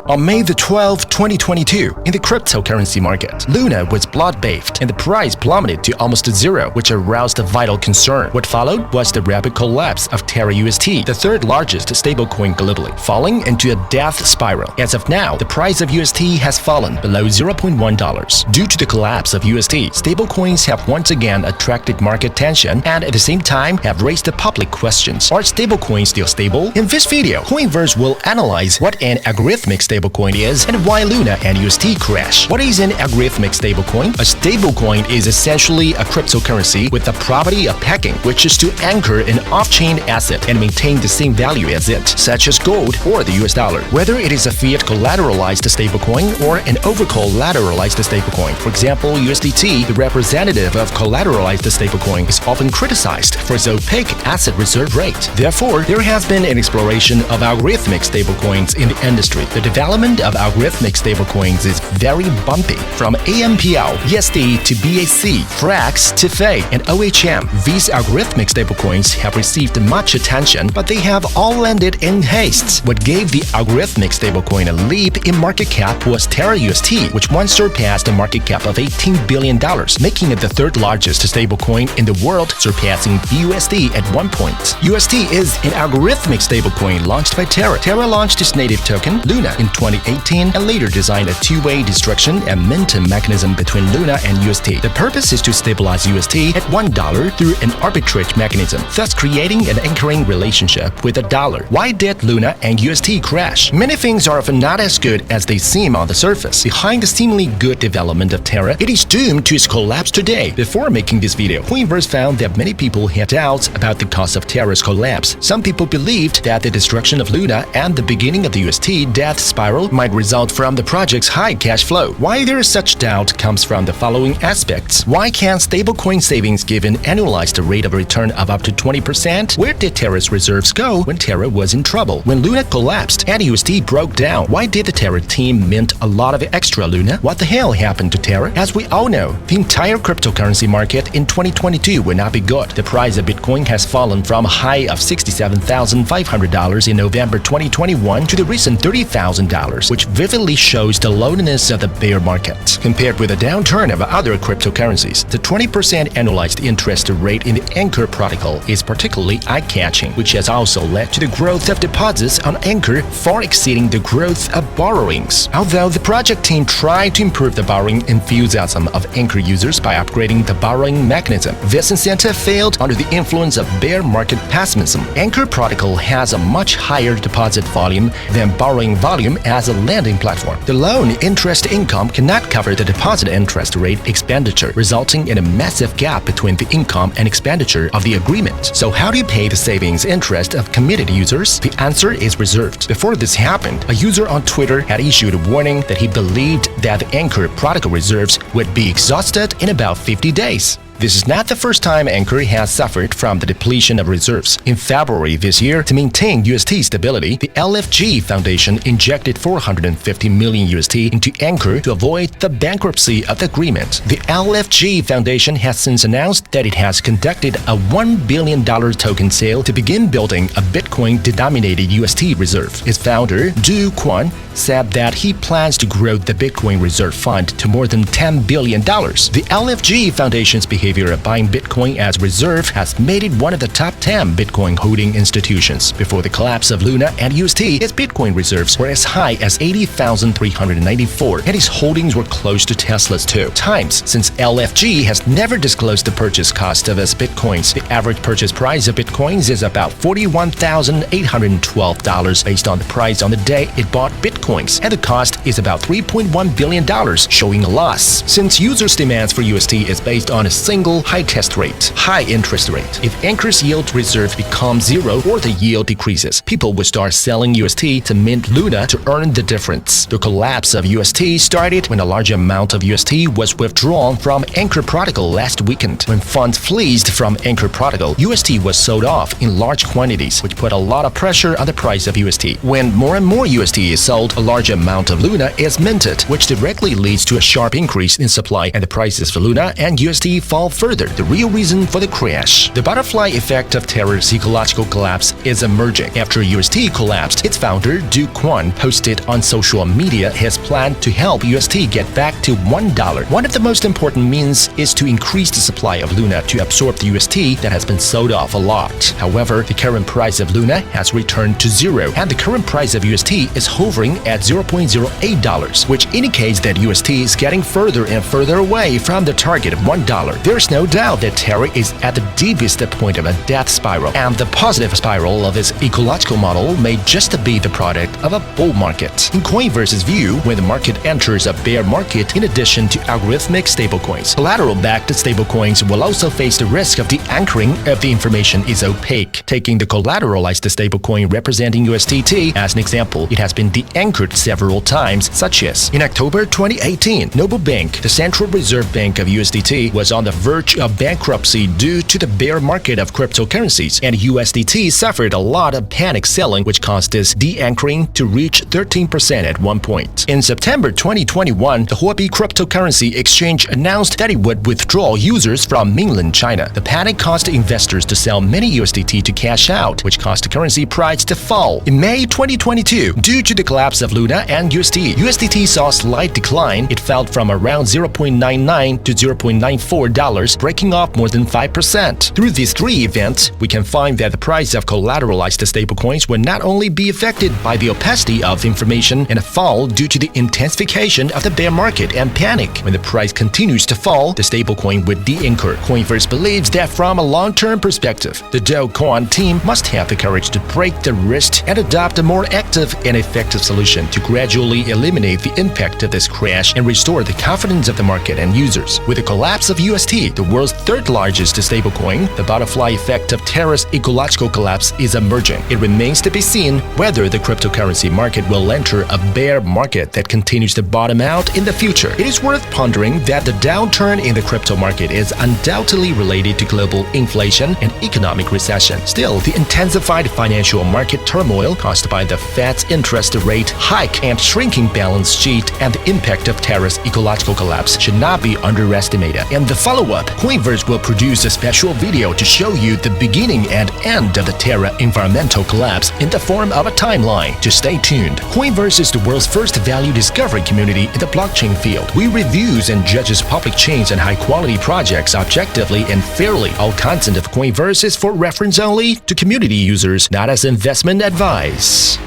On May the 12th, 2022, in the cryptocurrency market, Luna was blood-bathed and the price plummeted to almost zero, which aroused a vital concern. What followed was the rapid collapse of Terra UST, the third largest stablecoin globally, falling into a death spiral. As of now, the price of UST has fallen below $0.1. Due to the collapse of UST, stablecoins have once again attracted market tension and at the same time have raised the public questions. Are stablecoins still stable? In this video, Coinverse will analyze what an algorithmic stablecoin is and why Luna and UST crash. What is an algorithmic stablecoin? A stablecoin is essentially a cryptocurrency with the property of pegging, which is to anchor an off-chain asset and maintain the same value as it, such as gold or the US dollar. Whether it is a fiat collateralized stablecoin or an over-collateralized stablecoin. For example, USDT, the representative of collateralized stablecoin, is often criticized for its opaque asset reserve rate. Therefore, there has been an exploration of algorithmic stablecoins in the industry. The development of algorithmic stablecoins is very bumpy. From AMPL, USD to BAC, FRAX to FAI, and OHM, these algorithmic stablecoins have received much attention, but they have all landed in haste. What gave the algorithmic stablecoin a leap in market cap was Terra UST, which once surpassed a market cap of $18 billion, making it the third largest stablecoin in the world, surpassing BUSD at one point. UST is an algorithmic stablecoin launched by Terra. Terra launched its native token, Luna, in 2018 and later designed a two-way destruction and minting mechanism between Luna and UST. The purpose is to stabilize UST at $1 through an arbitrage mechanism, thus creating an anchoring relationship with the dollar. Why did Luna and UST crash? Many things are often not as good as they seem on the surface. Behind the seemingly good development of Terra, it is doomed to its collapse today. Before making this video, Coinverse found that many people had doubts about the cause of Terra's collapse. Some people believed that the destruction of Luna and the beginning of the UST death spiral might result from the project's high cash flow. Why there is such doubt comes from the following aspects. Why can't stablecoin savings give an annualized rate of return of up to 20%? Where did Terra's reserves go when Terra was in trouble? When Luna collapsed and UST broke down, why did the Terra team mint a lot of extra Luna? What the hell happened to Terra? As we all know, the entire cryptocurrency market in 2022 will not be good. The price of Bitcoin has fallen from a high of $67,500 in November 2021 to the recent $30,000, which vividly shows the loneliness of the bear market. Compared with the downturn of other cryptocurrencies, the 20% annualized interest rate in the Anchor protocol is particularly eye-catching, which has also led to the growth of deposits on Anchor far exceeding the growth of borrowings. Although the project team tried to improve the borrowing enthusiasm of Anchor users by upgrading the borrowing mechanism, this incentive failed under the influence of bear market pessimism. Anchor protocol has a much higher deposit volume than borrowing volume as a lending platform. The loan interest income cannot cover the deposit interest rate expenditure, resulting in a massive gap between the income and expenditure of the agreement. So how do you pay the savings interest of committed users? The answer is reserved. Before this happened, a user on Twitter had issued a warning that he believed that the Anchor protocol reserves would be exhausted in about 50 days. This is not the first time Anchor has suffered from the depletion of reserves. In February this year, to maintain UST stability, the LFG Foundation injected $450 million UST into Anchor to avoid the bankruptcy of the agreement. The LFG Foundation has since announced that it has conducted a $1 billion token sale to begin building a Bitcoin-denominated UST reserve. Its founder, Du Quan, said that he plans to grow the Bitcoin reserve fund to more than $10 billion. The LFG Foundation's behavior of buying Bitcoin as reserve has made it one of the top 10 Bitcoin holding institutions. Before the collapse of Luna and UST, its Bitcoin reserves were as high as 80,394, and its holdings were close to Tesla's 2 times. Since LFG has never disclosed the purchase cost of its Bitcoins, the average purchase price of Bitcoins is about $41,812 based on the price on the day it bought Bitcoins, and the cost is about $3.1 billion, showing a loss. Since users' demands for UST is based on a single high test rate, high interest rate, if Anchor's yield reserve becomes zero or the yield decreases, people will start selling UST to mint Luna to earn the difference. The collapse of UST started when a large amount of UST was withdrawn from Anchor protocol last weekend. When funds fleeced from Anchor protocol, UST was sold off in large quantities, which put a lot of pressure on the price of UST. When more and more UST is sold, a large amount of Luna is minted, which directly leads to a sharp increase in supply, and the prices for Luna and UST fall resolve further the real reason for the crash. The butterfly effect of Terra's ecological collapse is emerging. After UST collapsed, its founder, Du Quan, posted on social media his plan to help UST get back to $1. One of the most important means is to increase the supply of Luna to absorb the UST that has been sold off a lot. However, the current price of Luna has returned to zero, and the current price of UST is hovering at $0.08, which indicates that UST is getting further and further away from the target of $1. There's no doubt that Terra is at the deepest point of a death spiral, and the positive spiral of its ecological model may just be the product of a bull market. In Coinverse's view, when the market enters a bear market, in addition to algorithmic stablecoins, collateral-backed stablecoins will also face the risk of the anchoring if the information is opaque. Taking the collateralized stablecoin representing USDT as an example, it has been de-anchored several times, such as in October 2018, Noble Bank, the Central Reserve Bank of USDT, was on the verge of bankruptcy due to the bear market of cryptocurrencies, and USDT suffered a lot of panic selling, which caused this de-anchoring to reach 13% at one point. In September 2021, the Huobi cryptocurrency exchange announced that it would withdraw users from mainland China. The panic caused investors to sell many USDT to cash out, which caused the currency price to fall. In May 2022, due to the collapse of Luna and USDT saw a slight decline. It fell from around $0.99 to $0.94, breaking off more than 5%. Through these three events, we can find that the price of collateralized stablecoins will not only be affected by the opacity of information and a fall due to the intensification of the bear market and panic. When the price continues to fall, the stablecoin would de-anchor. Coinverse believes that from a long-term perspective, the Do Kwon team must have the courage to break the wrist and adopt a more active and effective solution to gradually eliminate the impact of this crash and restore the confidence of the market and users. With the collapse of UST, the world's third largest stablecoin, the butterfly effect of Terra's ecological collapse is emerging. It remains to be seen whether the cryptocurrency market will enter a bear market that continues to bottom out in the future. It is worth pondering that the downturn in the crypto market is undoubtedly related to global inflation and economic recession. Still, the intensified financial market turmoil caused by the Fed's interest rate hike and shrinking balance sheet and the impact of Terra's ecological collapse should not be underestimated. In the follow-up, Coinverse will produce a special video to show you the beginning and end of the Terra environmental collapse in the form of a timeline. Just stay tuned. Coinverse is the world's first value discovery community in the blockchain field. We reviews and judges public chains and high-quality projects objectively and fairly. All content of Coinverse is for reference only to community users, not as investment advice.